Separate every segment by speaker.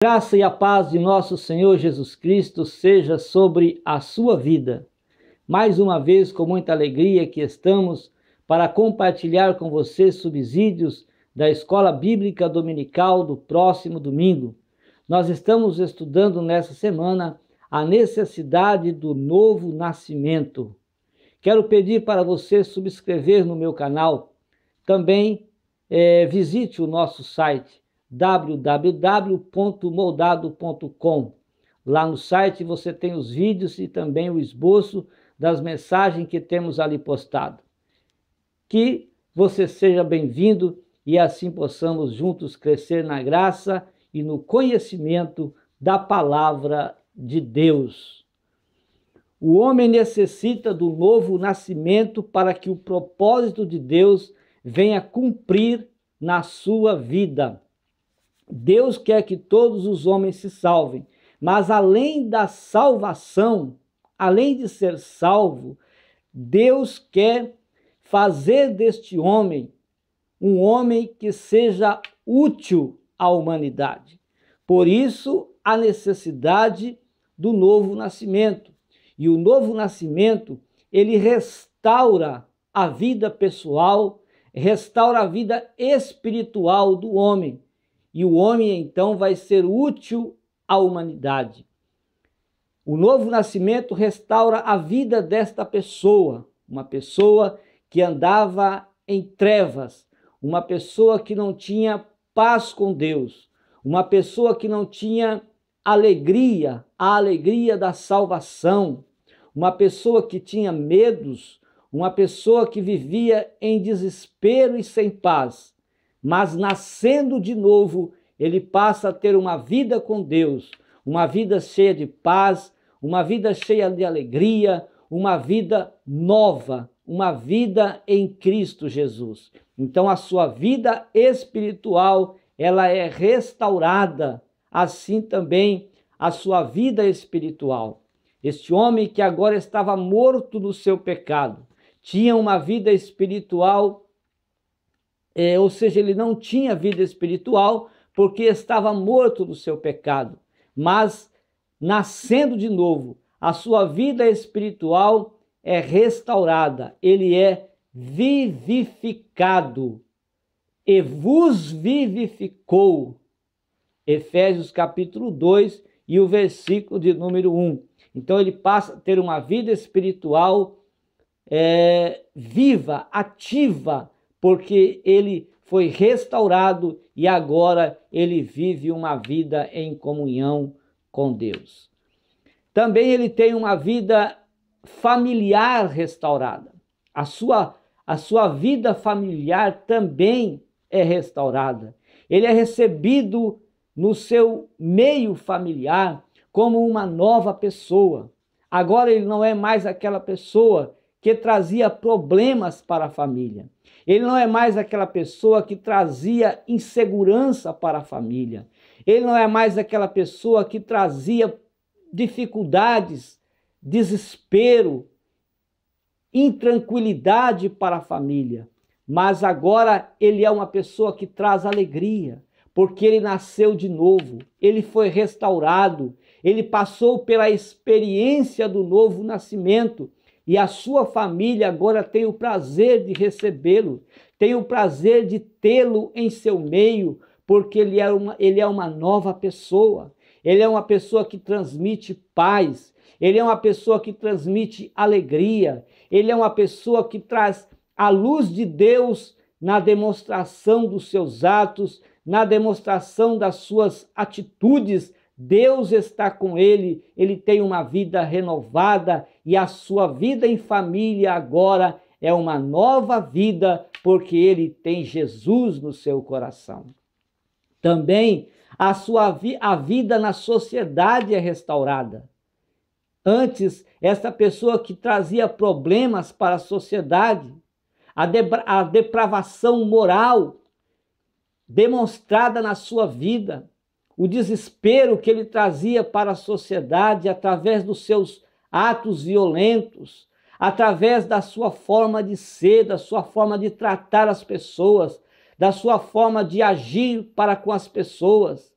Speaker 1: Graça e a paz de nosso Senhor Jesus Cristo seja sobre a sua vida. Mais uma vez, com muita alegria que estamos para compartilhar com você subsídios da Escola Bíblica Dominical do próximo domingo. Nós estamos estudando nessa semana a necessidade do novo nascimento. Quero pedir para você subscrever no meu canal. Também visite o nosso site www.moldado.com. Lá no site você tem os vídeos e também o esboço das mensagens que temos ali postado. Que você seja bem-vindo e assim possamos juntos crescer na graça e no conhecimento da palavra de Deus. O homem necessita do novo nascimento para que o propósito de Deus venha cumprir na sua vida. Deus quer que todos os homens se salvem, mas além da salvação, além de ser salvo, Deus quer fazer deste homem um homem que seja útil à humanidade. Por isso, a necessidade do novo nascimento. E o novo nascimento, ele restaura a vida pessoal, restaura a vida espiritual do homem. E o homem, então, vai ser útil à humanidade. O novo nascimento restaura a vida desta pessoa, uma pessoa que andava em trevas, uma pessoa que não tinha paz com Deus, uma pessoa que não tinha alegria, a alegria da salvação, uma pessoa que tinha medos, uma pessoa que vivia em desespero e sem paz. Mas nascendo de novo, ele passa a ter uma vida com Deus, uma vida cheia de paz, uma vida cheia de alegria, uma vida nova, uma vida em Cristo Jesus. Então a sua vida espiritual, ela é restaurada, assim também a sua vida espiritual. Este homem que agora estava morto no seu pecado, tinha uma vida espiritual, ou seja, ele não tinha vida espiritual porque estava morto no seu pecado. Mas, nascendo de novo, a sua vida espiritual é restaurada, ele é vivificado. E vos vivificou. Efésios capítulo 2 e o versículo de número 1. Então ele passa a ter uma vida espiritual viva, ativa, porque ele foi restaurado e agora ele vive uma vida em comunhão com Deus. Também ele tem uma vida familiar restaurada. A sua vida familiar também é restaurada. Ele é recebido no seu meio familiar como uma nova pessoa. Agora ele não é mais aquela pessoa que trazia problemas para a família. Ele não é mais aquela pessoa que trazia insegurança para a família. Ele não é mais aquela pessoa que trazia dificuldades, desespero, intranquilidade para a família. Mas agora ele é uma pessoa que traz alegria, porque ele nasceu de novo, ele foi restaurado, ele passou pela experiência do novo nascimento. E a sua família agora tem o prazer de recebê-lo, tem o prazer de tê-lo em seu meio, porque ele é uma nova pessoa. Ele é uma pessoa que transmite paz, ele é uma pessoa que transmite alegria, ele é uma pessoa que traz a luz de Deus na demonstração dos seus atos, na demonstração das suas atitudes. Deus está com ele, ele tem uma vida renovada e a sua vida em família agora é uma nova vida porque ele tem Jesus no seu coração. Também a vida na sociedade é restaurada. Antes, essa pessoa que trazia problemas para a sociedade, a depravação moral demonstrada na sua vida, o desespero que ele trazia para a sociedade através dos seus atos violentos, através da sua forma de ser, da sua forma de tratar as pessoas, da sua forma de agir para com as pessoas,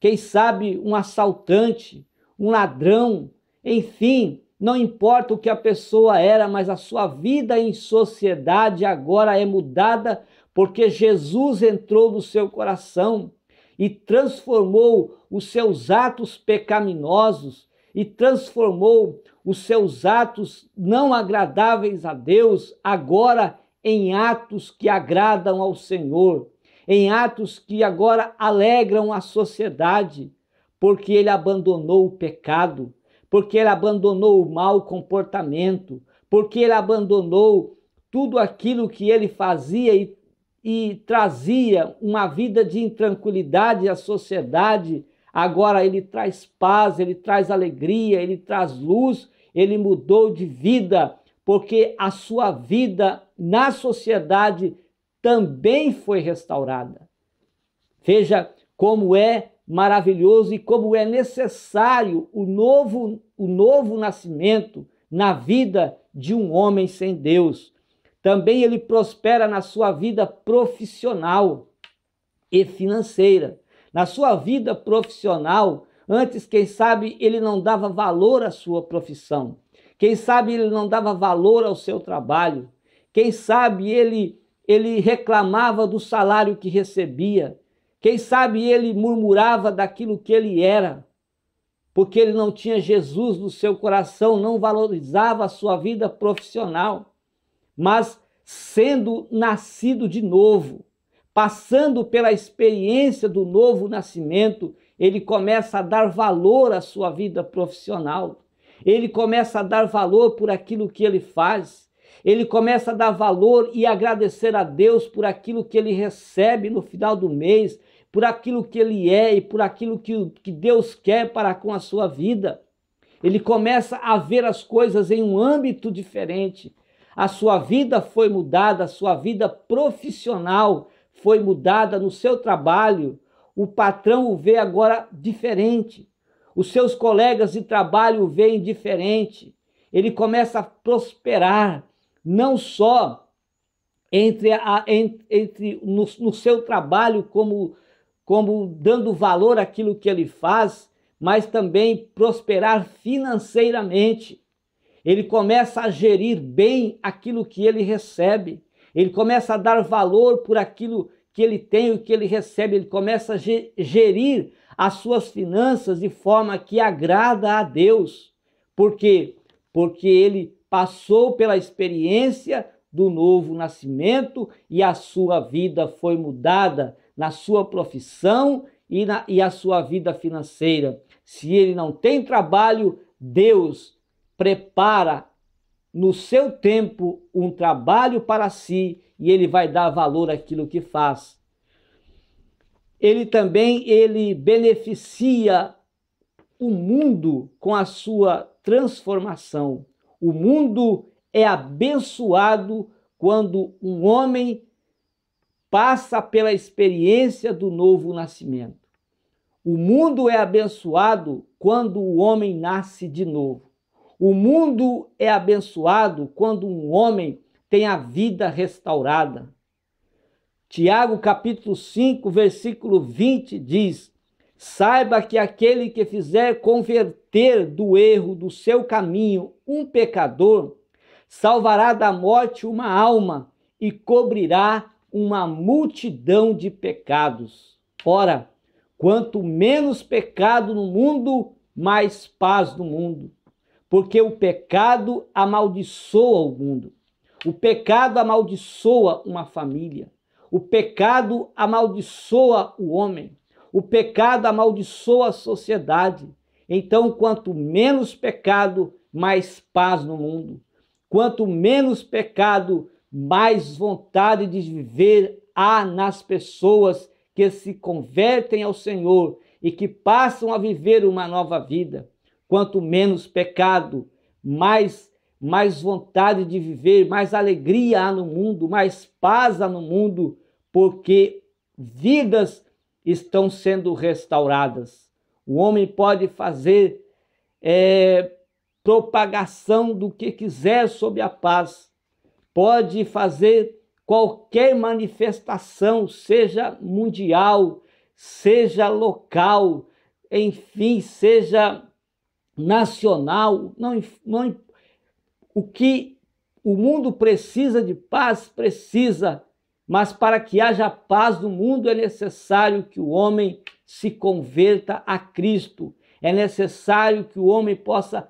Speaker 1: quem sabe um assaltante, um ladrão, enfim, não importa o que a pessoa era, mas a sua vida em sociedade agora é mudada porque Jesus entrou no seu coração e transformou os seus atos pecaminosos e transformou os seus atos não agradáveis a Deus agora em atos que agradam ao Senhor, em atos que agora alegram a sociedade, porque ele abandonou o pecado, porque ele abandonou o mau comportamento, porque ele abandonou tudo aquilo que ele fazia e trazia uma vida de intranquilidade à sociedade. Agora ele traz paz, ele traz alegria, ele traz luz, ele mudou de vida, porque a sua vida na sociedade também foi restaurada. Veja como é maravilhoso e como é necessário o novo nascimento na vida de um homem sem Deus. Também ele prospera na sua vida profissional e financeira. Na sua vida profissional, antes, quem sabe, ele não dava valor à sua profissão. Quem sabe ele não dava valor ao seu trabalho. Quem sabe ele reclamava do salário que recebia. Quem sabe ele murmurava daquilo que ele era, porque ele não tinha Jesus no seu coração, não valorizava a sua vida profissional. Mas sendo nascido de novo, passando pela experiência do novo nascimento, ele começa a dar valor à sua vida profissional. Ele começa a dar valor por aquilo que ele faz. Ele começa a dar valor e agradecer a Deus por aquilo que ele recebe no final do mês, por aquilo que ele é e por aquilo que Deus quer para com a sua vida. Ele começa a ver as coisas em um âmbito diferente. A sua vida foi mudada, a sua vida profissional foi mudada no seu trabalho. O patrão o vê agora diferente. Os seus colegas de trabalho o veem diferente. Ele começa a prosperar, não só no seu trabalho, como dando valor àquilo que ele faz, mas também prosperar financeiramente. Ele começa a gerir bem aquilo que ele recebe. Ele começa a dar valor por aquilo que ele tem, o que ele recebe. Ele começa a gerir as suas finanças de forma que agrada a Deus. Por quê? Porque ele passou pela experiência do novo nascimento e a sua vida foi mudada na sua profissão e a sua vida financeira. Se ele não tem trabalho, Deus prepara no seu tempo um trabalho para si e ele vai dar valor àquilo que faz. Ele beneficia o mundo com a sua transformação. O mundo é abençoado quando um homem passa pela experiência do novo nascimento. O mundo é abençoado quando o homem nasce de novo. O mundo é abençoado quando um homem tem a vida restaurada. Tiago capítulo 5, versículo 20 diz: saiba que aquele que fizer converter do erro do seu caminho um pecador, salvará da morte uma alma e cobrirá uma multidão de pecados. Ora, quanto menos pecado no mundo, mais paz no mundo. Porque o pecado amaldiçoa o mundo. O pecado amaldiçoa uma família. O pecado amaldiçoa o homem. O pecado amaldiçoa a sociedade. Então, quanto menos pecado, mais paz no mundo. Quanto menos pecado, mais vontade de viver há nas pessoas que se convertem ao Senhor e que passam a viver uma nova vida. Quanto menos pecado, mais vontade de viver, mais alegria há no mundo, mais paz há no mundo, porque vidas estão sendo restauradas. O homem pode fazer propagação do que quiser sobre a paz, pode fazer qualquer manifestação, seja mundial, seja local, enfim, seja nacional, o que o mundo precisa de paz, precisa, mas para que haja paz no mundo é necessário que o homem se converta a Cristo, é necessário que o homem possa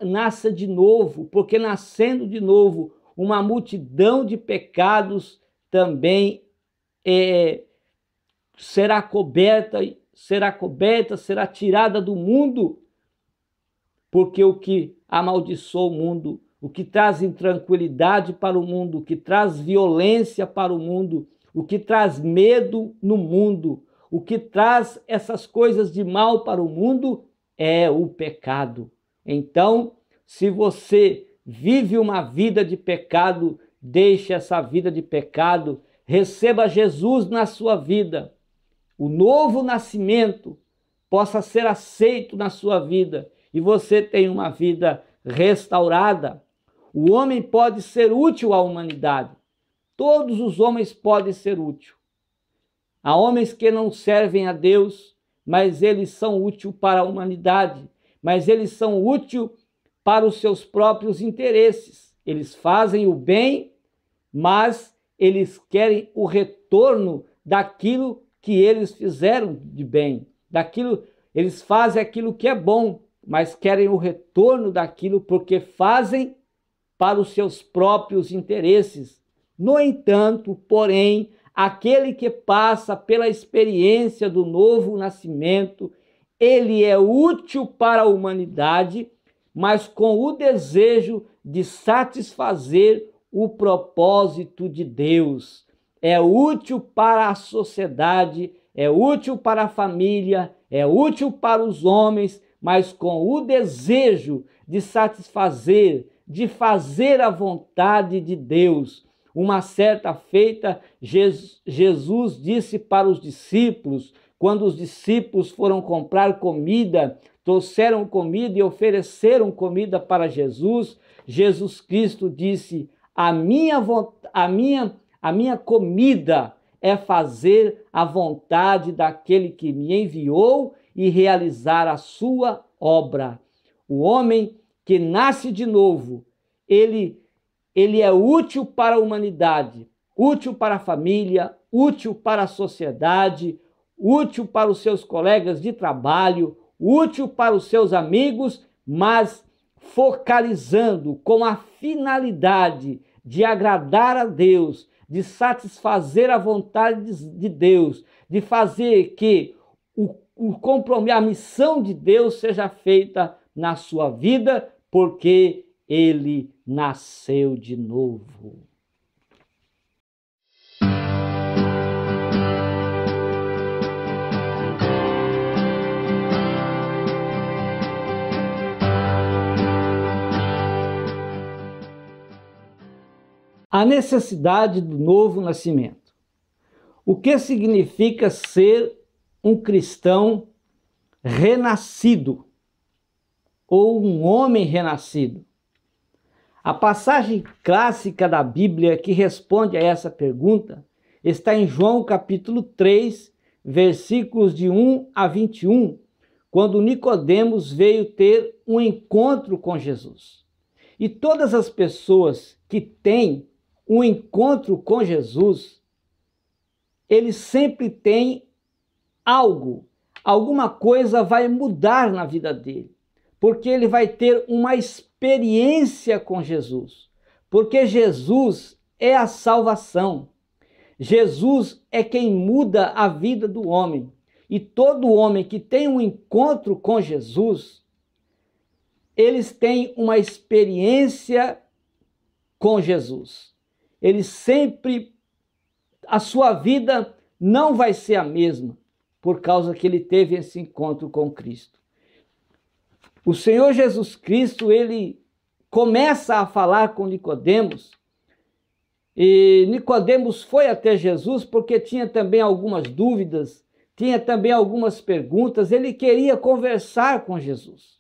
Speaker 1: nasça de novo, porque nascendo de novo, uma multidão de pecados também será coberta, será tirada do mundo, porque o que amaldiçoa o mundo, o que traz intranquilidade para o mundo, o que traz violência para o mundo, o que traz medo no mundo, o que traz essas coisas de mal para o mundo é o pecado. Então, se você vive uma vida de pecado, deixe essa vida de pecado, receba Jesus na sua vida, o novo nascimento possa ser aceito na sua vida e você tenha uma vida restaurada. O homem pode ser útil à humanidade. Todos os homens podem ser úteis. Há homens que não servem a Deus, mas eles são úteis para a humanidade, mas eles são úteis para os seus próprios interesses. Eles fazem o bem, mas eles querem o retorno daquilo que eles fizeram de bem. Eles fazem aquilo que é bom, mas querem o retorno daquilo porque fazem para os seus próprios interesses. No entanto, porém, aquele que passa pela experiência do novo nascimento, ele é útil para a humanidade, mas com o desejo de satisfazer o propósito de Deus. É útil para a sociedade, é útil para a família, é útil para os homens, mas com o desejo de satisfazer, de fazer a vontade de Deus. Uma certa feita, Jesus disse para os discípulos, quando os discípulos foram comprar comida, trouxeram comida e ofereceram comida para Jesus, Jesus Cristo disse: a minha comida é fazer a vontade daquele que me enviou e realizar a sua obra. O homem que nasce de novo, ele é útil para a humanidade, útil para a família, útil para a sociedade, útil para os seus colegas de trabalho, útil para os seus amigos, mas focalizando com a finalidade de agradar a Deus, de satisfazer a vontade de Deus, de fazer que o compromisso, a missão de Deus seja feita na sua vida, porque ele nasceu de novo. A necessidade do novo nascimento. O que significa ser um cristão renascido ou um homem renascido? A passagem clássica da Bíblia que responde a essa pergunta está em João capítulo 3, versículos de 1 a 21, quando Nicodemos veio ter um encontro com Jesus. E todas as pessoas que têm um encontro com Jesus, eles sempre têm alguma coisa vai mudar na vida dele, porque ele vai ter uma experiência com Jesus, porque Jesus é a salvação, Jesus é quem muda a vida do homem, e todo homem que tem um encontro com Jesus, eles têm uma experiência com Jesus. Ele sempre, a sua vida não vai ser a mesma, por causa que ele teve esse encontro com Cristo. O Senhor Jesus Cristo, ele começa a falar com Nicodemos, e Nicodemos foi até Jesus porque tinha também algumas dúvidas, tinha também algumas perguntas, ele queria conversar com Jesus.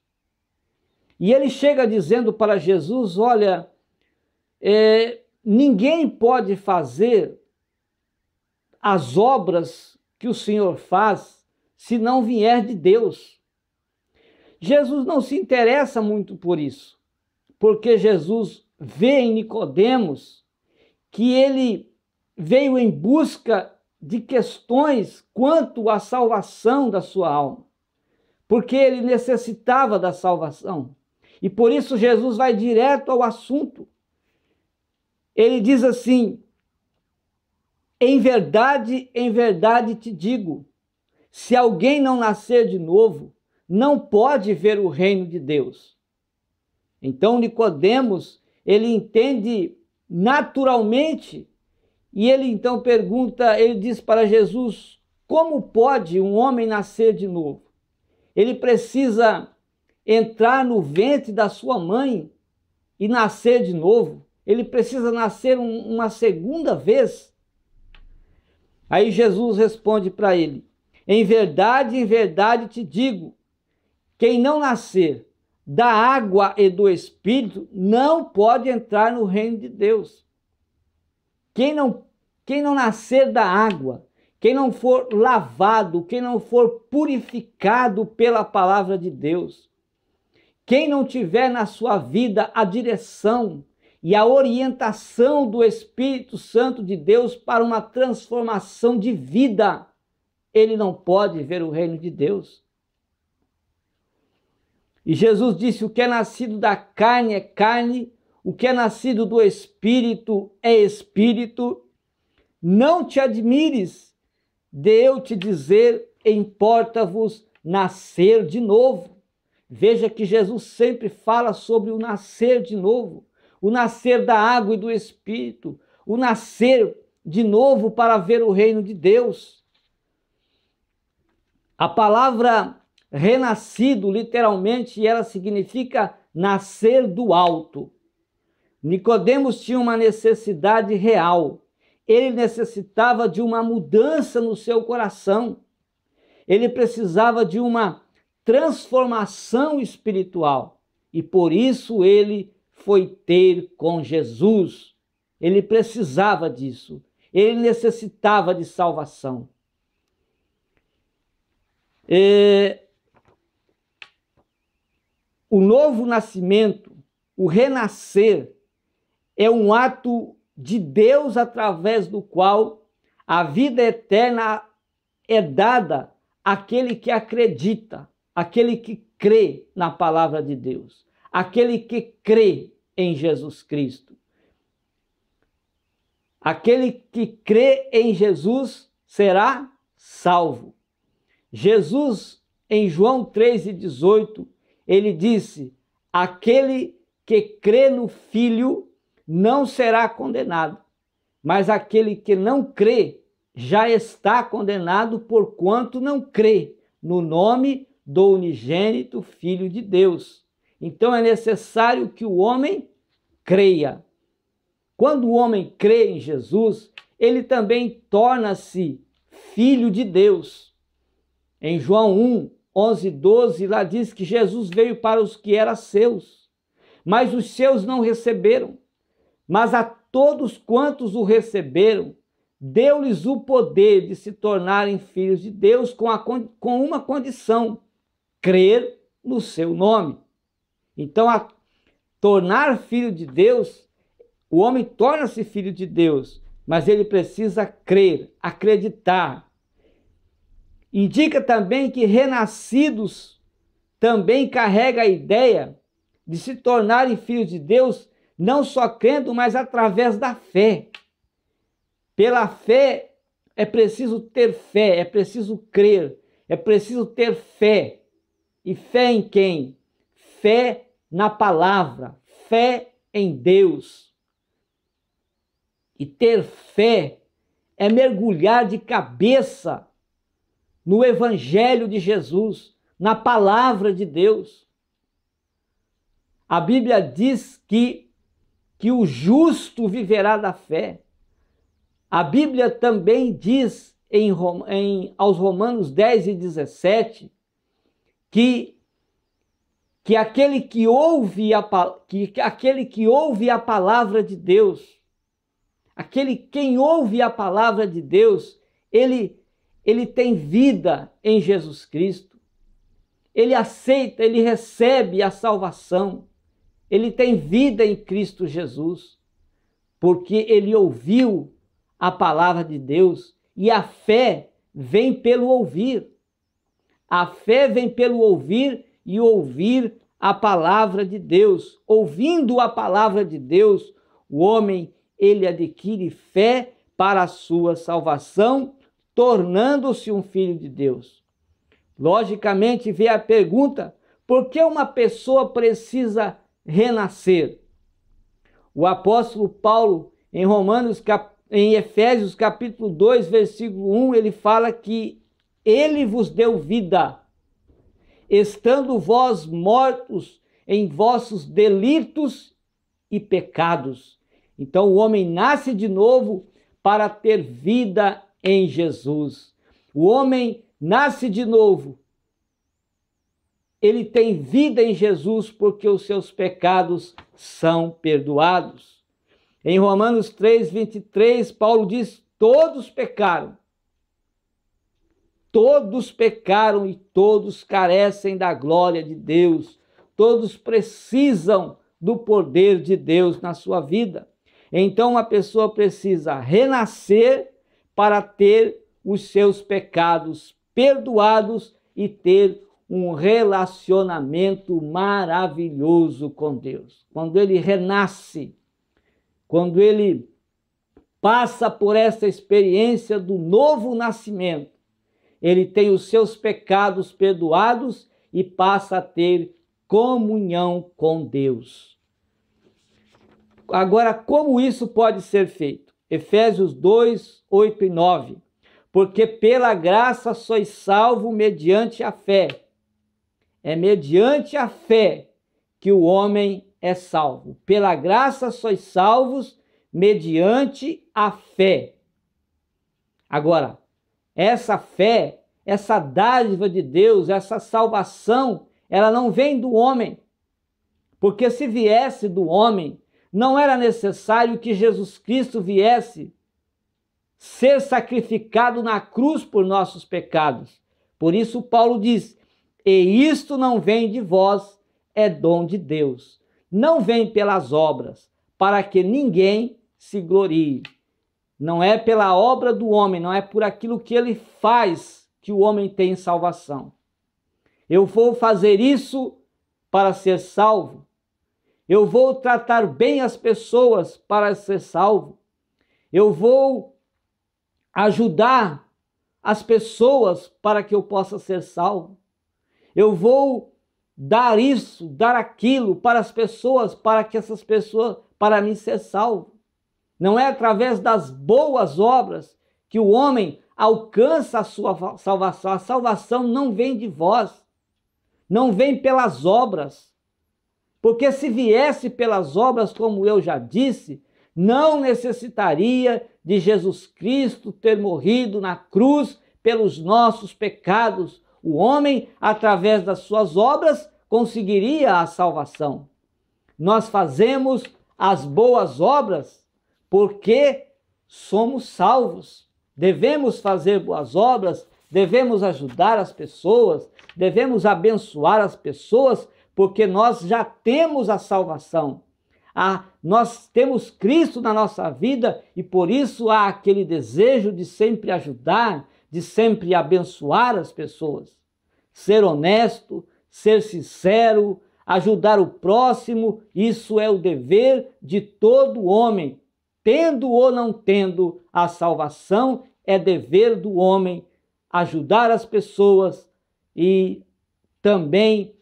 Speaker 1: E ele chega dizendo para Jesus: olha, ninguém pode fazer as obras que o Senhor faz se não vier de Deus. Jesus não se interessa muito por isso, porque Jesus vê em Nicodemos que ele veio em busca de questões quanto à salvação da sua alma, porque ele necessitava da salvação. E por isso Jesus vai direto ao assunto. Ele diz assim: em verdade te digo, se alguém não nascer de novo, não pode ver o reino de Deus. Então Nicodemos, ele entende naturalmente, e ele então pergunta, ele diz para Jesus: como pode um homem nascer de novo? Ele precisa entrar no ventre da sua mãe e nascer de novo? Ele precisa nascer uma segunda vez? Aí Jesus responde para ele: em verdade te digo, quem não nascer da água e do Espírito não pode entrar no reino de Deus. Quem não nascer da água, quem não for lavado, quem não for purificado pela palavra de Deus, quem não tiver na sua vida a direção e a orientação do Espírito Santo de Deus para uma transformação de vida, ele não pode ver o reino de Deus. E Jesus disse: o que é nascido da carne é carne, o que é nascido do Espírito é Espírito. Não te admires de eu te dizer, importa-vos nascer de novo. Veja que Jesus sempre fala sobre o nascer de novo, o nascer da água e do Espírito, o nascer de novo para ver o reino de Deus. A palavra renascido, literalmente, ela significa nascer do alto. Nicodemos tinha uma necessidade real. Ele necessitava de uma mudança no seu coração. Ele precisava de uma transformação espiritual. E por isso ele foi ter com Jesus. Ele precisava disso. Ele necessitava de salvação. O novo nascimento, o renascer, é um ato de Deus através do qual a vida eterna é dada àquele que acredita, àquele que crê na palavra de Deus, àquele que crê em Jesus Cristo. Aquele que crê em Jesus será salvo. Jesus, em João 3,18, ele disse: aquele que crê no Filho não será condenado, mas aquele que não crê já está condenado, porquanto não crê no nome do unigênito Filho de Deus. Então é necessário que o homem creia. Quando o homem crê em Jesus, ele também torna-se filho de Deus. Em João 1, 11, 12, lá diz que Jesus veio para os que eram seus, mas os seus não receberam. Mas a todos quantos o receberam, deu-lhes o poder de se tornarem filhos de Deus com uma condição: crer no seu nome. Então, a tornar filho de Deus, o homem torna-se filho de Deus, mas ele precisa crer, acreditar. Indica também que renascidos também carrega a ideia de se tornarem filhos de Deus, não só crendo, mas através da fé. Pela fé é preciso ter fé, é preciso crer, é preciso ter fé. E fé em quem? Fé na palavra, fé em Deus. E ter fé é mergulhar de cabeça no Evangelho de Jesus, na palavra de Deus. A Bíblia diz que o justo viverá da fé. A Bíblia também diz aos Romanos 10 e 17 que aquele que ouve a palavra de Deus, quem ouve a palavra de Deus, ele ele tem vida em Jesus Cristo, ele aceita, ele recebe a salvação, ele tem vida em Cristo Jesus, porque ele ouviu a palavra de Deus, e a fé vem pelo ouvir. A fé vem pelo ouvir e ouvir a palavra de Deus. Ouvindo a palavra de Deus, o homem, ele adquire fé para a sua salvação, tornando-se um filho de Deus. Logicamente, vem a pergunta: por que uma pessoa precisa renascer? O apóstolo Paulo, em Efésios capítulo 2, versículo 1, ele fala que ele vos deu vida, estando vós mortos em vossos delitos e pecados. Então o homem nasce de novo para ter vida em Jesus. O homem nasce de novo. Ele tem vida em Jesus porque os seus pecados são perdoados. Em Romanos 3, 23, Paulo diz: todos pecaram. Todos pecaram e todos carecem da glória de Deus. Todos precisam do poder de Deus na sua vida. Então a pessoa precisa renascer para ter os seus pecados perdoados e ter um relacionamento maravilhoso com Deus. Quando ele renasce, quando ele passa por essa experiência do novo nascimento, ele tem os seus pecados perdoados e passa a ter comunhão com Deus. Agora, como isso pode ser feito? Efésios 2, 8 e 9. Porque pela graça sois salvos mediante a fé. É mediante a fé que o homem é salvo. Pela graça sois salvos mediante a fé. Agora, essa fé, essa dádiva de Deus, essa salvação, ela não vem do homem. Porque se viesse do homem, não era necessário que Jesus Cristo viesse ser sacrificado na cruz por nossos pecados. Por isso Paulo diz: e isto não vem de vós, é dom de Deus. Não vem pelas obras, para que ninguém se glorie. Não é pela obra do homem, não é por aquilo que ele faz que o homem tem salvação. Eu vou fazer isso para ser salvo. Eu vou tratar bem as pessoas para ser salvo. Eu vou ajudar as pessoas para que eu possa ser salvo. Eu vou dar isso, dar aquilo para as pessoas, para que essas pessoas, para mim ser salvo. Não é através das boas obras que o homem alcança a sua salvação. A salvação não vem de vós, não vem pelas obras. Porque se viesse pelas obras, como eu já disse, não necessitaria de Jesus Cristo ter morrido na cruz pelos nossos pecados. O homem, através das suas obras, conseguiria a salvação. Nós fazemos as boas obras porque somos salvos. Devemos fazer boas obras, devemos ajudar as pessoas, devemos abençoar as pessoas, porque nós já temos a salvação. Nós temos Cristo na nossa vida e por isso há aquele desejo de sempre ajudar, de sempre abençoar as pessoas. Ser honesto, ser sincero, ajudar o próximo, isso é o dever de todo homem. Tendo ou não tendo a salvação, é dever do homem ajudar as pessoas e também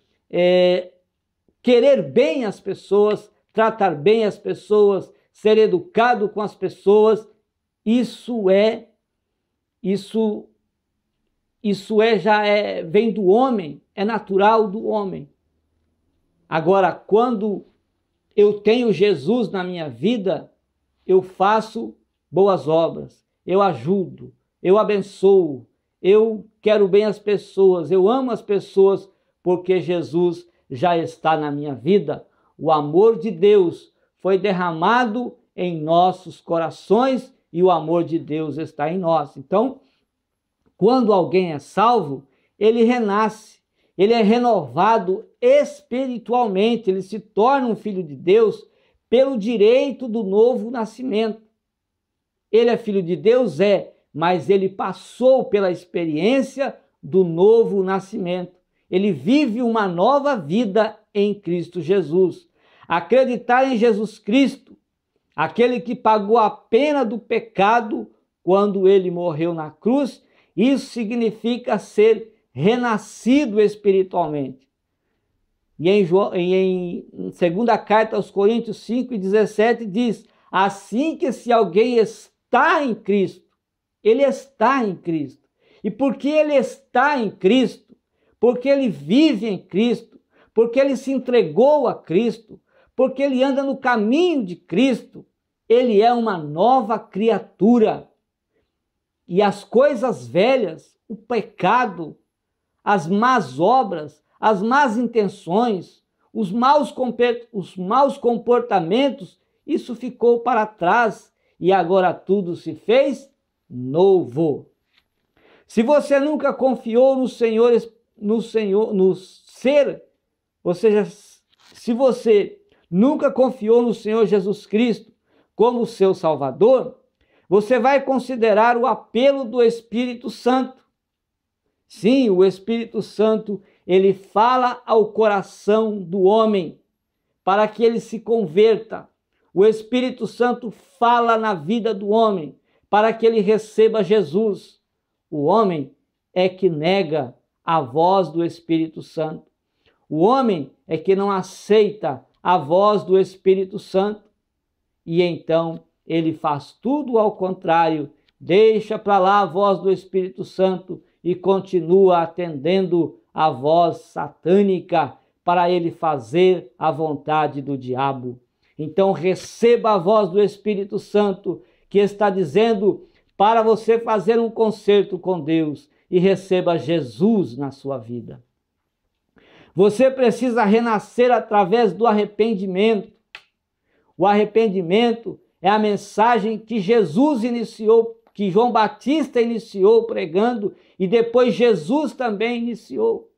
Speaker 1: querer bem as pessoas, tratar bem as pessoas, ser educado com as pessoas. Vem do homem, é natural do homem. Agora, quando eu tenho Jesus na minha vida, eu faço boas obras, eu ajudo, eu abençoo, eu quero bem as pessoas, eu amo as pessoas, porque Jesus já está na minha vida. O amor de Deus foi derramado em nossos corações e o amor de Deus está em nós. Então, quando alguém é salvo, ele renasce, ele é renovado espiritualmente, ele se torna um filho de Deus pelo direito do novo nascimento. Ele é filho de Deus? É, mas ele passou pela experiência do novo nascimento. Ele vive uma nova vida em Cristo Jesus. Acreditar em Jesus Cristo, aquele que pagou a pena do pecado quando ele morreu na cruz, isso significa ser renascido espiritualmente. E em segunda carta aos Coríntios 5:17 diz: assim que se alguém está em Cristo, ele está em Cristo. E porque ele está em Cristo, porque ele vive em Cristo, porque ele se entregou a Cristo, porque ele anda no caminho de Cristo, ele é uma nova criatura. E as coisas velhas, o pecado, as más obras, as más intenções, os maus comportamentos, isso ficou para trás e agora tudo se fez novo. Se você nunca confiou no ser, ou seja, se você nunca confiou no Senhor Jesus Cristo como seu Salvador, você vai considerar o apelo do Espírito Santo. Sim, o Espírito Santo, ele fala ao coração do homem para que ele se converta. O Espírito Santo fala na vida do homem para que ele receba Jesus. O homem é que nega a voz do Espírito Santo. O homem é que não aceita a voz do Espírito Santo. E então ele faz tudo ao contrário, deixa para lá a voz do Espírito Santo e continua atendendo a voz satânica para ele fazer a vontade do diabo. Então receba a voz do Espírito Santo que está dizendo para você fazer um concerto com Deus e receba Jesus na sua vida. Você precisa renascer através do arrependimento. O arrependimento é a mensagem que Jesus iniciou, que João Batista iniciou pregando e depois Jesus também iniciou.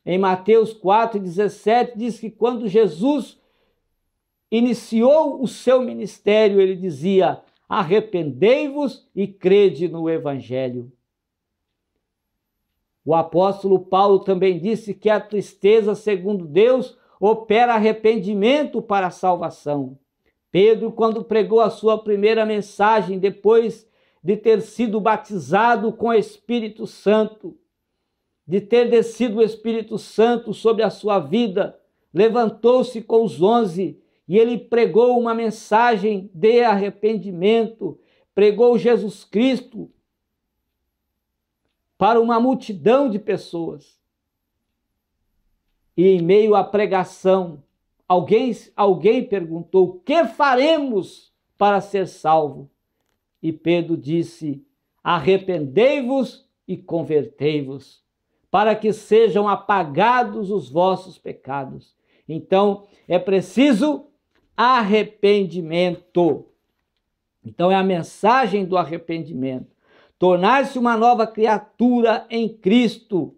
Speaker 1: Em Mateus 4:17 diz que quando Jesus iniciou o seu ministério, ele dizia: arrependei-vos e crede no Evangelho. O apóstolo Paulo também disse que a tristeza, segundo Deus, opera arrependimento para a salvação. Pedro, quando pregou a sua primeira mensagem, depois de ter sido batizado com o Espírito Santo, de ter descido o Espírito Santo sobre a sua vida, levantou-se com os 11 e ele pregou uma mensagem de arrependimento, pregou Jesus Cristo para uma multidão de pessoas. E em meio à pregação, alguém perguntou: o que faremos para ser salvo? E Pedro disse: arrependei-vos e convertei-vos, para que sejam apagados os vossos pecados. Então, é preciso arrependimento. Então, é a mensagem do arrependimento. Tornar-se uma nova criatura em Cristo,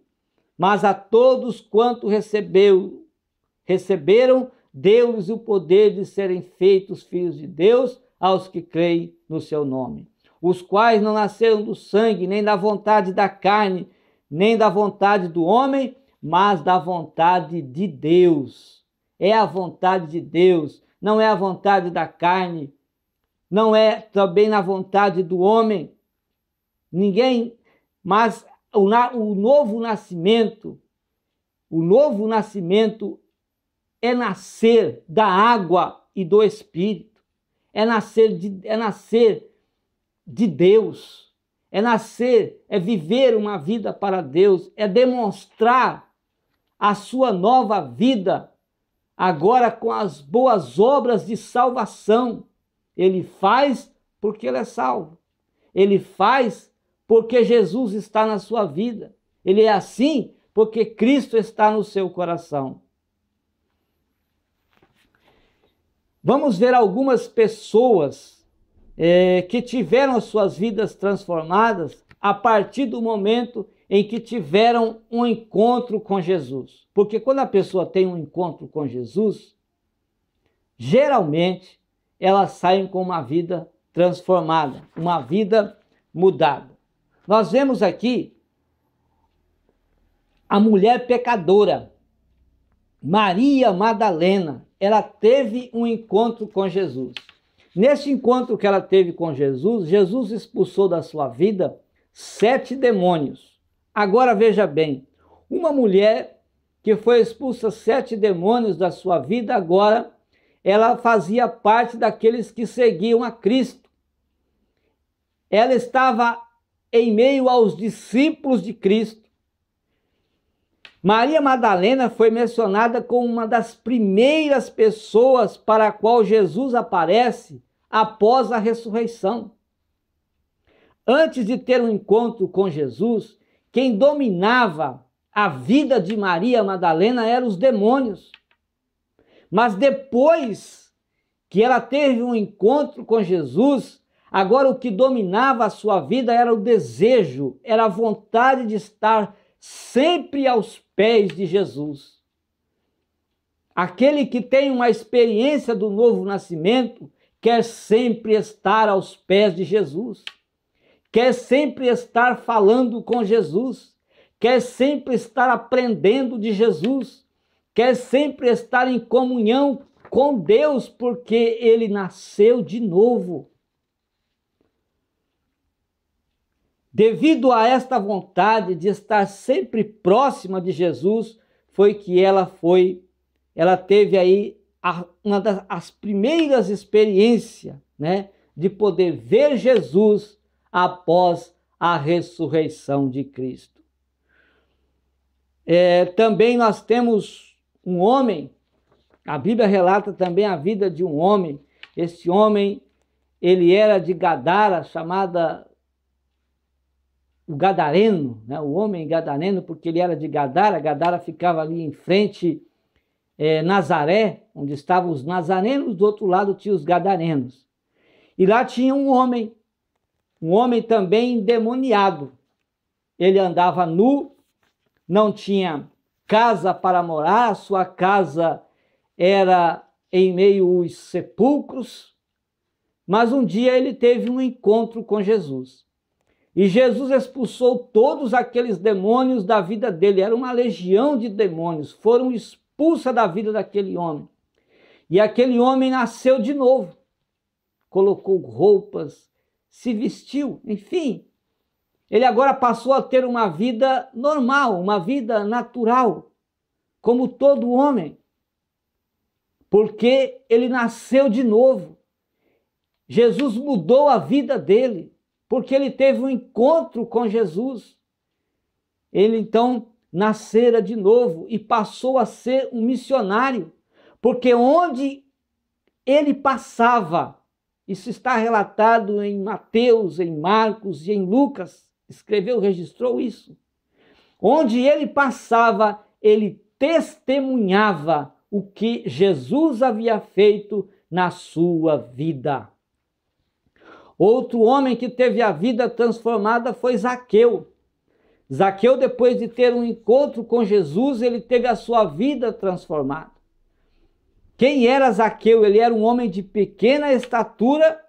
Speaker 1: mas a todos quanto receberam, deu-lhes o poder de serem feitos filhos de Deus aos que creem no seu nome, os quais não nasceram do sangue, nem da vontade da carne, nem da vontade do homem, mas da vontade de Deus. É a vontade de Deus, não é a vontade da carne, não é também na vontade do homem. Mas o novo nascimento é nascer da água e do Espírito, é nascer de Deus, é viver uma vida para Deus, é demonstrar a sua nova vida agora com as boas obras de salvação. Ele faz porque ele é salvo, ele faz porque Jesus está na sua vida, ele é assim porque Cristo está no seu coração. Vamos ver algumas pessoas que tiveram as suas vidas transformadas a partir do momento em que tiveram um encontro com Jesus. Porque quando a pessoa tem um encontro com Jesus, geralmente elas saem com uma vida transformada, uma vida mudada. Nós vemos aqui a mulher pecadora, Maria Madalena. Ela teve um encontro com Jesus. Nesse encontro que ela teve com Jesus, Jesus expulsou da sua vida 7 demônios. Agora veja bem, uma mulher que foi expulsa 7 demônios da sua vida, agora ela fazia parte daqueles que seguiam a Cristo. Ela estava em meio aos discípulos de Cristo. Maria Madalena foi mencionada como uma das primeiras pessoas para a qual Jesus aparece após a ressurreição. Antes de ter um encontro com Jesus, quem dominava a vida de Maria Madalena eram os demônios. Mas depois que ela teve um encontro com Jesus, agora o que dominava a sua vida era o desejo, era a vontade de estar sempre aos pés de Jesus. Aquele que tem uma experiência do novo nascimento quer sempre estar aos pés de Jesus, quer sempre estar falando com Jesus, quer sempre estar aprendendo de Jesus, quer sempre estar em comunhão com Deus, porque ele nasceu de novo. Devido a esta vontade de estar sempre próxima de Jesus, foi que ela teve aí uma das primeiras experiências, né, de poder ver Jesus após a ressurreição de Cristo. Também nós temos um homem, a Bíblia relata também a vida de um homem. Esse homem, ele era de Gadara, chamada o Gadareno, né? O homem Gadareno, porque ele era de Gadara. Gadara ficava ali em frente Nazaré, onde estavam os nazarenos, do outro lado tinha os gadarenos. E lá tinha um homem também endemoniado. Ele andava nu, não tinha casa para morar, a sua casa era em meio aos sepulcros, mas um dia ele teve um encontro com Jesus. E Jesus expulsou todos aqueles demônios da vida dele. Era uma legião de demônios, foram expulsas da vida daquele homem. E aquele homem nasceu de novo, colocou roupas, se vestiu, enfim. Ele agora passou a ter uma vida normal, uma vida natural, como todo homem, porque ele nasceu de novo. Jesus mudou a vida dele, porque ele teve um encontro com Jesus. Ele então nascera de novo e passou a ser um missionário, porque onde ele passava, isso está relatado em Mateus, em Marcos e em Lucas, escreveu, registrou isso. Onde ele passava, ele testemunhava o que Jesus havia feito na sua vida. Outro homem que teve a vida transformada foi Zaqueu. Zaqueu, depois de ter um encontro com Jesus, ele teve a sua vida transformada. Quem era Zaqueu? Ele era um homem de pequena estatura,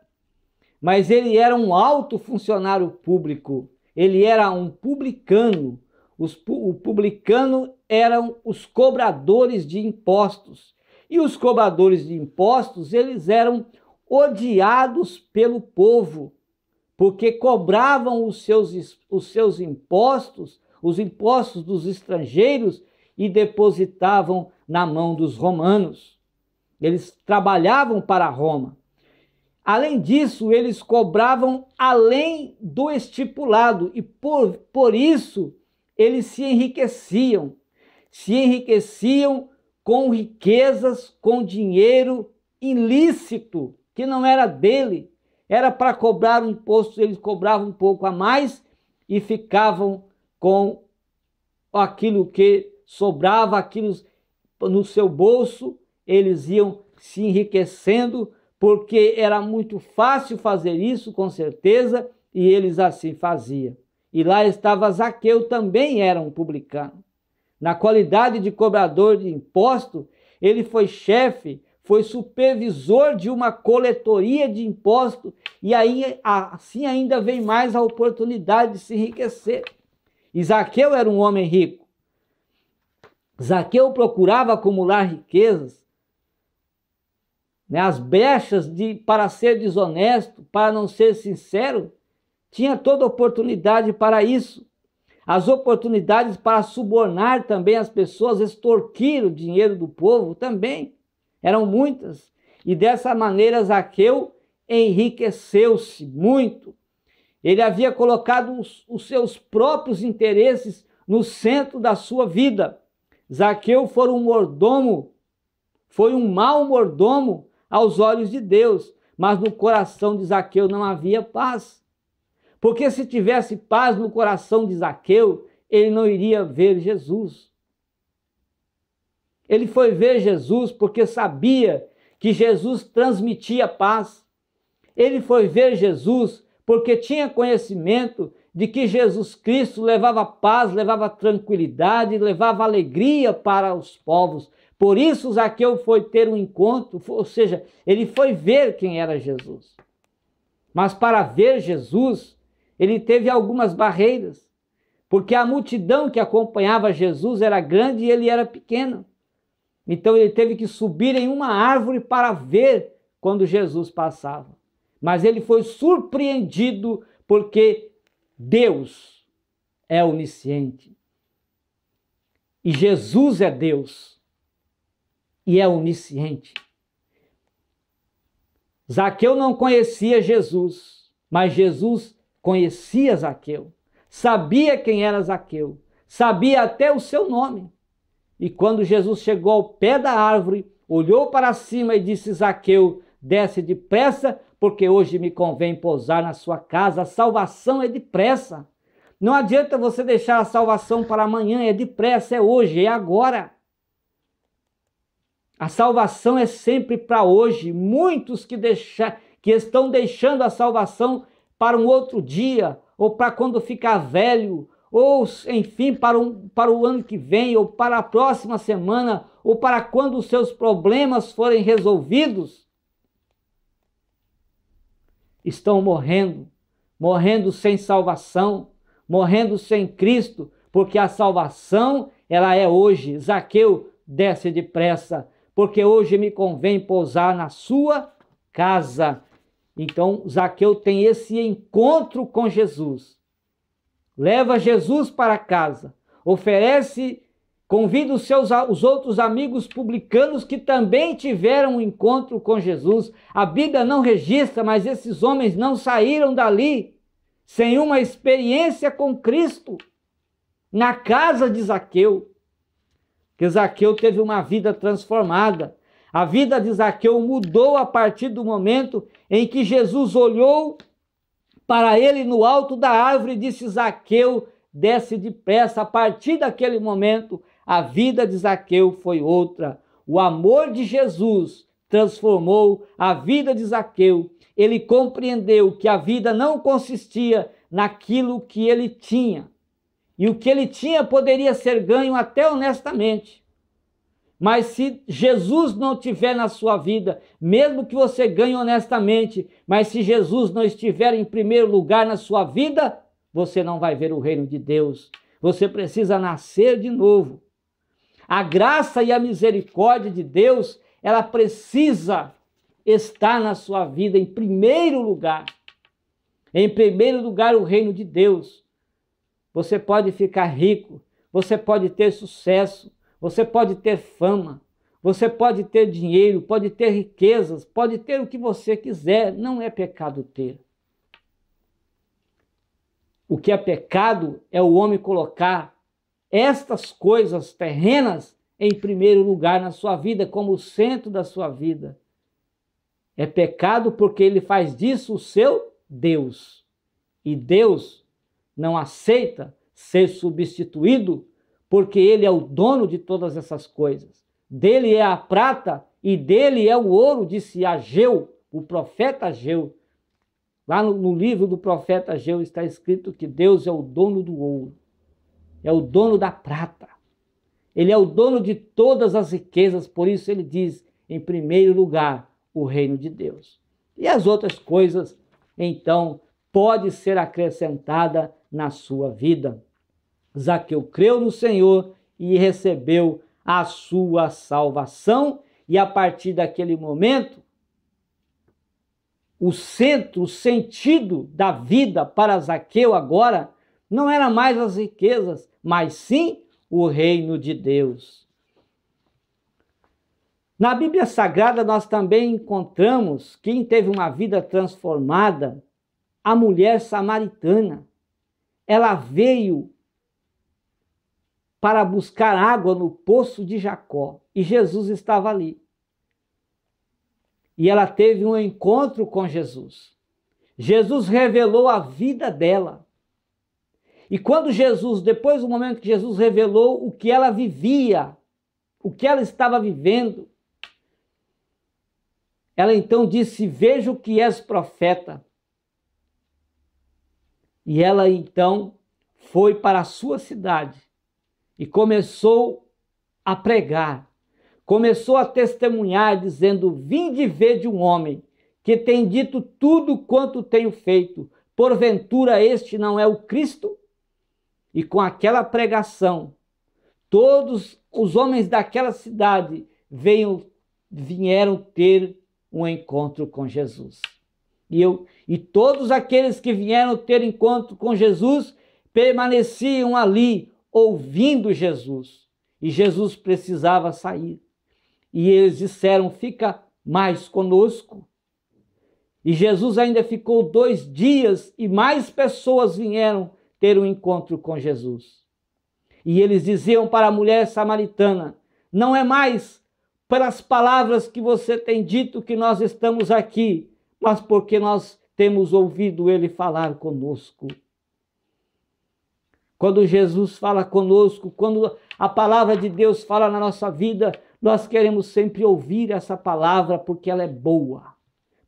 Speaker 1: mas ele era um alto funcionário público. Ele era um publicano. O publicano eram os cobradores de impostos. E os cobradores de impostos, eles eram odiados pelo povo, porque cobravam os seus impostos, os impostos dos estrangeiros, e depositavam na mão dos romanos. Eles trabalhavam para Roma. Além disso, eles cobravam além do estipulado, e por isso eles se enriqueciam com riquezas, com dinheiro ilícito, que não era dele, era para cobrar um imposto, eles cobravam um pouco a mais e ficavam com aquilo que sobrava, aquilo no seu bolso, eles iam se enriquecendo, porque era muito fácil fazer isso, com certeza, e eles assim faziam. e lá estava Zaqueu, também era um publicano. Na qualidade de cobrador de imposto, ele foi chefe, foi supervisor de uma coletoria de imposto, e aí assim ainda vem mais a oportunidade de se enriquecer. E Zaqueu era um homem rico. Zaqueu procurava acumular riquezas, as brechas para ser desonesto, para não ser sincero, tinha toda oportunidade para isso. As oportunidades para subornar também as pessoas, extorquir o dinheiro do povo também eram muitas. E dessa maneira Zaqueu enriqueceu-se muito. Ele havia colocado os seus próprios interesses no centro da sua vida. Zaqueu foi um mau mordomo aos olhos de Deus, mas no coração de Zaqueu não havia paz. Porque se tivesse paz no coração de Zaqueu, ele não iria ver Jesus. Ele foi ver Jesus porque sabia que Jesus transmitia paz. Ele foi ver Jesus porque tinha conhecimento de que Jesus Cristo levava paz, levava tranquilidade, levava alegria para os povos. Por isso Zaqueu foi ter um encontro, ou seja, ele foi ver quem era Jesus. Mas para ver Jesus, ele teve algumas barreiras, porque a multidão que acompanhava Jesus era grande e ele era pequeno. Então ele teve que subir em uma árvore para ver quando Jesus passava. Mas ele foi surpreendido porque Deus é onisciente. E Jesus é Deus e é onisciente. Zaqueu não conhecia Jesus, mas Jesus conhecia Zaqueu, sabia quem era Zaqueu, sabia até o seu nome. E quando Jesus chegou ao pé da árvore, olhou para cima e disse: Zaqueu, desce depressa, porque hoje me convém pousar na sua casa. A salvação é depressa. Não adianta você deixar a salvação para amanhã, é depressa, é hoje, é agora. A salvação é sempre para hoje. Muitos que estão deixando a salvação para um outro dia, ou para quando ficar velho, ou enfim, para o ano que vem, ou para a próxima semana, ou para quando os seus problemas forem resolvidos, estão morrendo sem salvação, morrendo sem Cristo, porque a salvação, ela é hoje. Zaqueu, desce depressa, porque hoje me convém pousar na sua casa. Então, Zaqueu tem esse encontro com Jesus. Leva Jesus para casa, convida os outros amigos publicanos que também tiveram um encontro com Jesus. A Bíblia não registra, mas esses homens não saíram dali sem uma experiência com Cristo na casa de Zaqueu. Que Zaqueu teve uma vida transformada. A vida de Zaqueu mudou a partir do momento em que Jesus olhou para ele no alto da árvore e disse: Zaqueu, desce depressa. A partir daquele momento, a vida de Zaqueu foi outra. O amor de Jesus transformou a vida de Zaqueu. Ele compreendeu que a vida não consistia naquilo que ele tinha. E o que ele tinha poderia ser ganho até honestamente. Mas se Jesus não estiver na sua vida, mesmo que você ganhe honestamente, mas se Jesus não estiver em primeiro lugar na sua vida, você não vai ver o reino de Deus. Você precisa nascer de novo. A graça e a misericórdia de Deus, ela precisa estar na sua vida em primeiro lugar. Em primeiro lugar, o reino de Deus. Você pode ficar rico, você pode ter sucesso, você pode ter fama, você pode ter dinheiro, pode ter riquezas, pode ter o que você quiser, não é pecado ter. O que é pecado é o homem colocar estas coisas terrenas em primeiro lugar na sua vida, como o centro da sua vida. É pecado porque ele faz disso o seu Deus. E Deus não aceita ser substituído, porque ele é o dono de todas essas coisas. Dele é a prata e dele é o ouro, disse Ageu, o profeta Ageu. Lá no livro do profeta Ageu está escrito que Deus é o dono do ouro, é o dono da prata. Ele é o dono de todas as riquezas, por isso ele diz, em primeiro lugar, o reino de Deus. E as outras coisas, então, pode ser acrescentada na sua vida. Zaqueu creu no Senhor e recebeu a sua salvação, e a partir daquele momento, o centro, o sentido da vida para Zaqueu agora não era mais as riquezas, mas sim o reino de Deus. Na Bíblia Sagrada nós também encontramos quem teve uma vida transformada, a mulher samaritana. Ela veio para buscar água no poço de Jacó e Jesus estava ali. E ela teve um encontro com Jesus. Jesus revelou a vida dela. E quando Jesus, depois do momento que Jesus revelou o que ela vivia, o que ela estava vivendo, ela então disse: vejo que és profeta. E ela então foi para a sua cidade e começou a pregar. Começou a testemunhar, dizendo: vinde ver de um homem que tem dito tudo quanto tenho feito. Porventura este não é o Cristo? E com aquela pregação, todos os homens daquela cidade vieram ter um encontro com Jesus. E todos aqueles que vieram ter encontro com Jesus permaneciam ali, ouvindo Jesus. E Jesus precisava sair. E eles disseram: fica mais conosco. E Jesus ainda ficou 2 dias e mais pessoas vieram ter um encontro com Jesus. E eles diziam para a mulher samaritana: não é mais pelas palavras que você tem dito que nós estamos aqui, mas porque nós temos ouvido ele falar conosco. Quando Jesus fala conosco, quando a palavra de Deus fala na nossa vida, nós queremos sempre ouvir essa palavra porque ela é boa,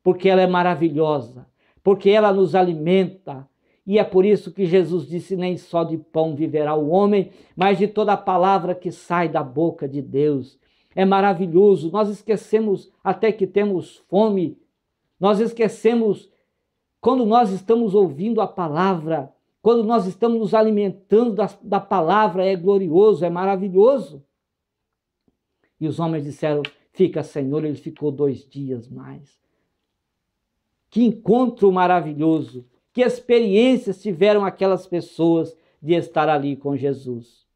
Speaker 1: porque ela é maravilhosa, porque ela nos alimenta. E é por isso que Jesus disse: nem só de pão viverá o homem, mas de toda a palavra que sai da boca de Deus. É maravilhoso. Nós esquecemos até que temos fome. Nós esquecemos quando nós estamos ouvindo a palavra, quando nós estamos nos alimentando da palavra, é glorioso, é maravilhoso. E os homens disseram: fica, Senhor. Ele ficou 2 dias mais. Que encontro maravilhoso. Que experiências tiveram aquelas pessoas de estar ali com Jesus.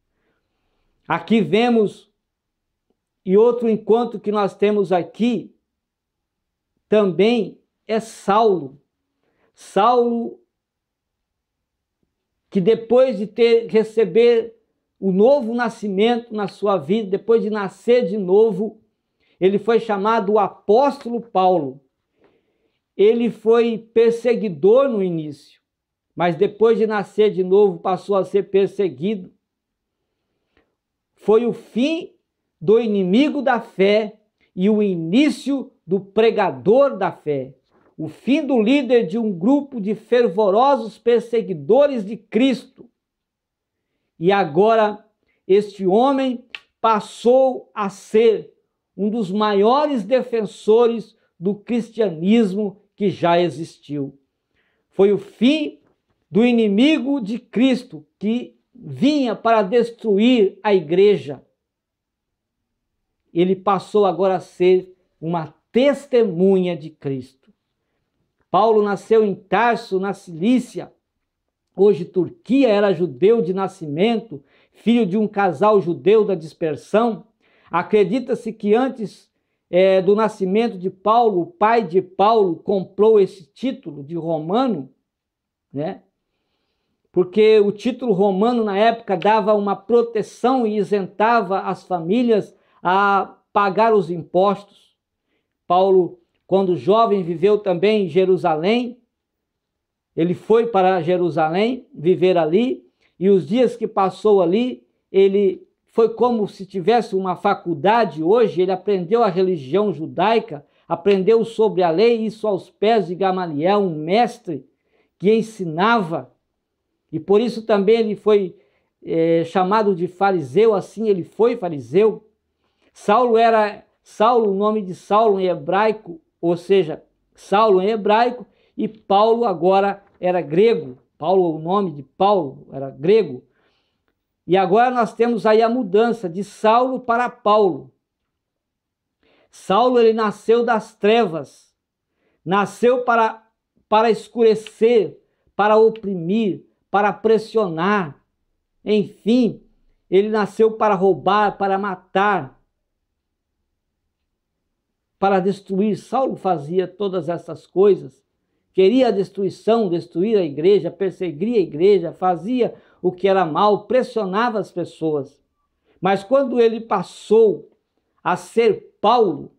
Speaker 1: Aqui vemos, e outro encontro que nós temos aqui, também é Saulo. Saulo, que depois de receber o novo nascimento na sua vida, depois de nascer de novo, ele foi chamado o apóstolo Paulo. Ele foi perseguidor no início, mas depois de nascer de novo passou a ser perseguido. Foi o fim do inimigo da fé e o início do pregador da fé. O fim do líder de um grupo de fervorosos perseguidores de Cristo. E agora este homem passou a ser um dos maiores defensores do cristianismo que já existiu. Foi o fim do inimigo de Cristo que vinha para destruir a igreja. Ele passou agora a ser uma testemunha de Cristo. Paulo nasceu em Tarso, na Cilícia, hoje Turquia, era judeu de nascimento, filho de um casal judeu da dispersão. Acredita-se que antes do nascimento de Paulo, o pai de Paulo comprou esse título de romano, né? Porque o título romano na época dava uma proteção e isentava as famílias a pagar os impostos. Paulo, quando jovem, viveu também em Jerusalém. Ele foi para Jerusalém viver ali, e os dias que passou ali, ele foi como se tivesse uma faculdade hoje. Ele aprendeu a religião judaica, aprendeu sobre a lei, isso aos pés de Gamaliel, um mestre que ensinava, e por isso também ele foi chamado de fariseu, assim ele foi fariseu. Saulo, o nome de Saulo em hebraico, ou seja, Saulo em hebraico, e Paulo agora era grego. Paulo, o nome de Paulo era grego. E agora nós temos aí a mudança de Saulo para Paulo. Saulo, ele nasceu das trevas, nasceu para escurecer, para oprimir, para pressionar. Enfim, ele nasceu para roubar, para matar, para destruir. Saulo fazia todas essas coisas. Queria a destruição, destruir a igreja, perseguir a igreja, fazia o que era mal, pressionava as pessoas. Mas quando ele passou a ser Paulo,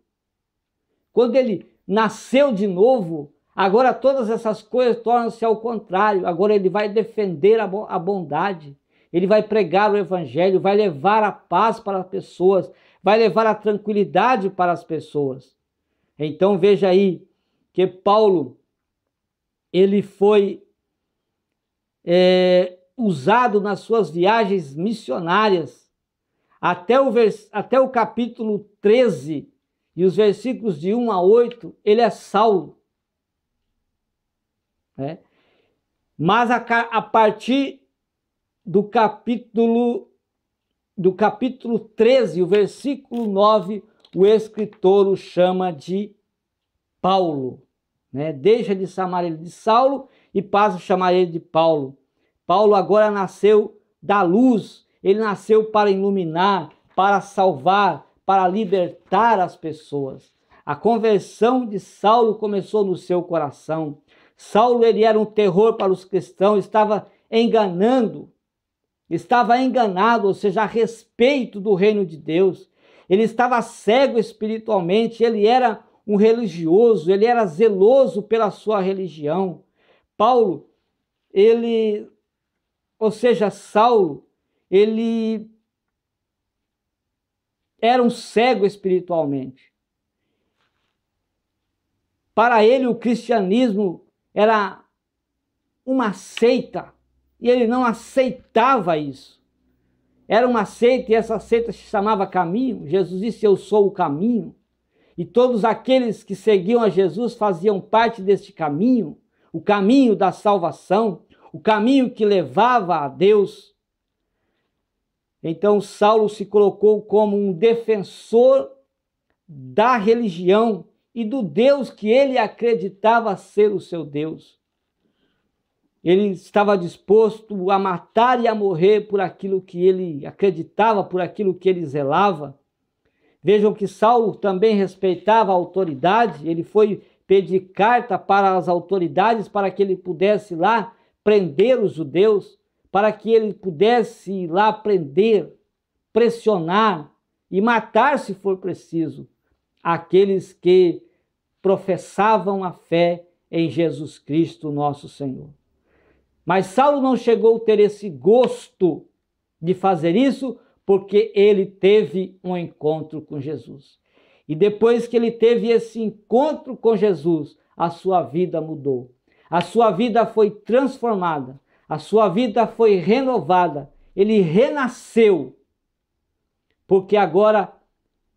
Speaker 1: quando ele nasceu de novo, agora todas essas coisas tornam-se ao contrário. Agora ele vai defender a bondade, ele vai pregar o evangelho, vai levar a paz para as pessoas, vai levar a tranquilidade para as pessoas. Então veja aí que Paulo, ele foi usado nas suas viagens missionárias até o capítulo 13 e os versículos de 1 a 8, ele é Saulo. Mas a partir do capítulo 13, o versículo 9, o escritor o chama de Paulo. Deixa de chamar ele de Saulo e passa a chamar ele de Paulo. Paulo agora nasceu da luz, ele nasceu para iluminar, para salvar, para libertar as pessoas. A conversão de Saulo começou no seu coração. Saulo, ele era um terror para os cristãos, estava enganado, ou seja, a respeito do reino de Deus. Ele estava cego espiritualmente, ele era um religioso, ele era zeloso pela sua religião. Saulo, ele era um cego espiritualmente. Para ele, o cristianismo era uma seita, e ele não aceitava isso. Era uma seita, e essa seita se chamava Caminho. Jesus disse: eu sou o caminho. E todos aqueles que seguiam a Jesus faziam parte deste caminho, o caminho da salvação, o caminho que levava a Deus. Então Saulo se colocou como um defensor da religião e do Deus que ele acreditava ser o seu Deus. Ele estava disposto a matar e a morrer por aquilo que ele acreditava, por aquilo que ele zelava. Vejam que Saulo também respeitava a autoridade. Ele foi pedir carta para as autoridades para que ele pudesse lá prender os judeus, para que ele pudesse ir lá prender, pressionar e matar, se for preciso, aqueles que professavam a fé em Jesus Cristo, nosso Senhor. Mas Saulo não chegou a ter esse gosto de fazer isso, porque ele teve um encontro com Jesus. E depois que ele teve esse encontro com Jesus, a sua vida mudou. A sua vida foi transformada. A sua vida foi renovada. Ele renasceu. Porque agora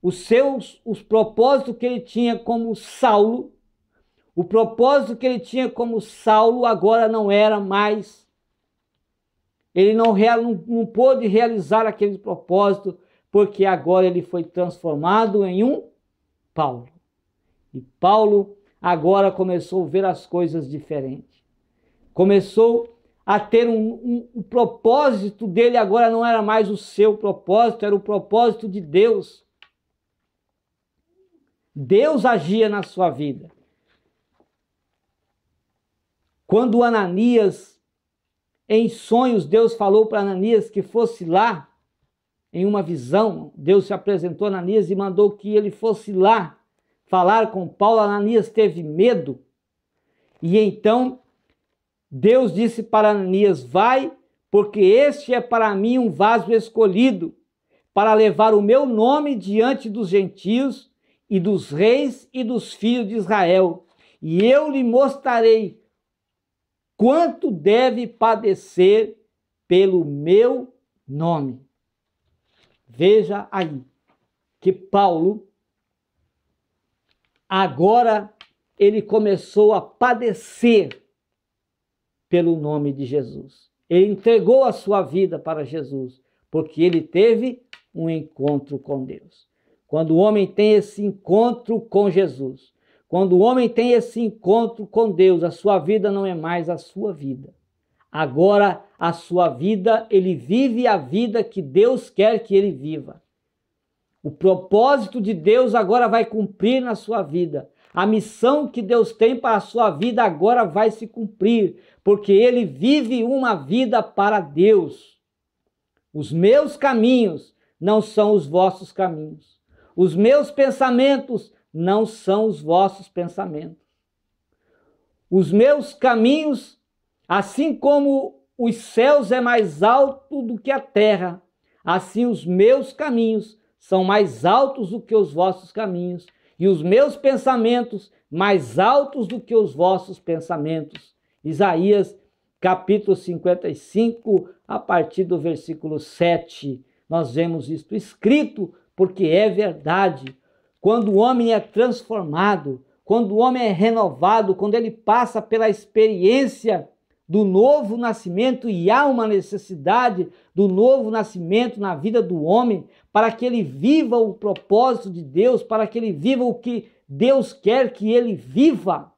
Speaker 1: os propósitos que ele tinha como Saulo, o propósito que ele tinha como Saulo agora não era mais. Ele não pôde realizar aquele propósito, porque agora ele foi transformado em um Paulo. E Paulo agora começou a ver as coisas diferentes. Começou a ter o propósito dele agora não era mais o seu propósito, era o propósito de Deus. Deus agia na sua vida. Quando Ananias, em sonhos, Deus falou para Ananias que fosse lá, em uma visão, Deus se apresentou a Ananias e mandou que ele fosse lá falar com Paulo. Ananias teve medo, e então Deus disse para Ananias: vai, porque este é para mim um vaso escolhido, para levar o meu nome diante dos gentios e dos reis e dos filhos de Israel, e eu lhe mostrarei quanto deve padecer pelo meu nome. Veja aí que Paulo, agora ele começou a padecer pelo nome de Jesus. Ele entregou a sua vida para Jesus, porque ele teve um encontro com Deus. Quando o homem tem esse encontro com Jesus, quando o homem tem esse encontro com Deus, a sua vida não é mais a sua vida. Agora, a sua vida, ele vive a vida que Deus quer que ele viva. O propósito de Deus agora vai cumprir na sua vida. A missão que Deus tem para a sua vida agora vai se cumprir, porque ele vive uma vida para Deus. Os meus caminhos não são os vossos caminhos. Os meus pensamentos não são os vossos pensamentos. Os meus caminhos, assim como os céus é mais alto do que a terra, assim os meus caminhos são mais altos do que os vossos caminhos, e os meus pensamentos mais altos do que os vossos pensamentos. Isaías capítulo 55, a partir do versículo 7, nós vemos isto escrito, porque é verdade. Quando o homem é transformado, quando o homem é renovado, quando ele passa pela experiência do novo nascimento, e há uma necessidade do novo nascimento na vida do homem, para que ele viva o propósito de Deus, para que ele viva o que Deus quer que ele viva,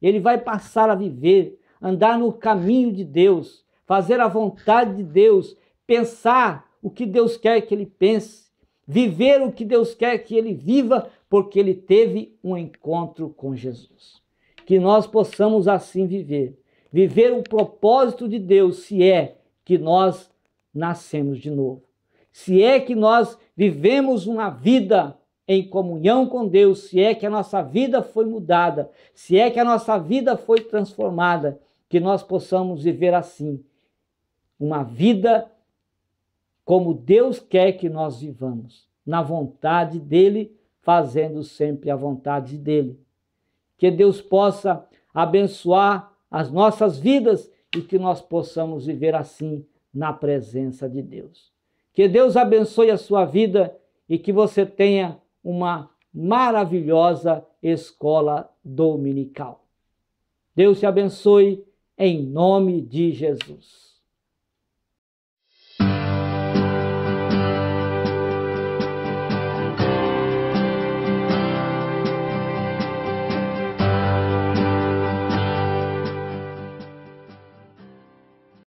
Speaker 1: ele vai passar a viver, andar no caminho de Deus, fazer a vontade de Deus, pensar o que Deus quer que ele pense, viver o que Deus quer que ele viva, porque ele teve um encontro com Jesus. Que nós possamos assim viver o propósito de Deus, se é que nós nascemos de novo. Se é que nós vivemos uma vida em comunhão com Deus, se é que a nossa vida foi mudada, se é que a nossa vida foi transformada, que nós possamos viver assim, uma vida como Deus quer que nós vivamos, na vontade dEle, fazendo sempre a vontade dEle. Que Deus possa abençoar as nossas vidas e que nós possamos viver assim na presença de Deus. Que Deus abençoe a sua vida e que você tenha uma maravilhosa escola dominical. Deus te abençoe em nome de Jesus.